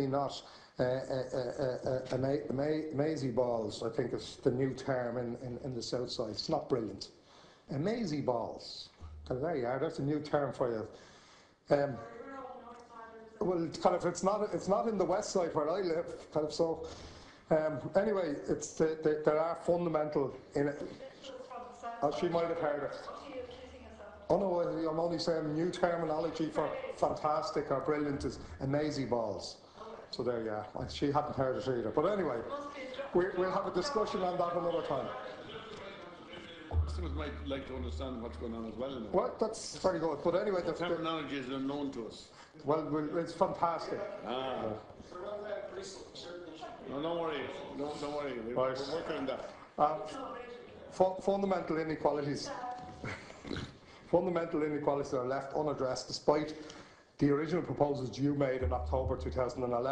not. Amazeyballs, I think, is the new term in the south side. It's not brilliant. Amazeyballs. There you are. That's a new term for you. Well, it's not in the west side where I live. So. Anyway, there are fundamental in it. Oh, she might have heard it. Oh no, I'm only saying new terminology for fantastic or brilliant is Amazeyballs. So there you are. She hadn't heard it either. But anyway, we'll have a discussion on that another time. Customers might like to understand what's going on as well. Well, that's very good. But anyway, the terminology is unknown to us. Well, it's fantastic. No, don't worry. Don't worry. We're working on that. Fundamental inequalities. Fundamental inequalities are left unaddressed despite the original proposals you made in October 2011.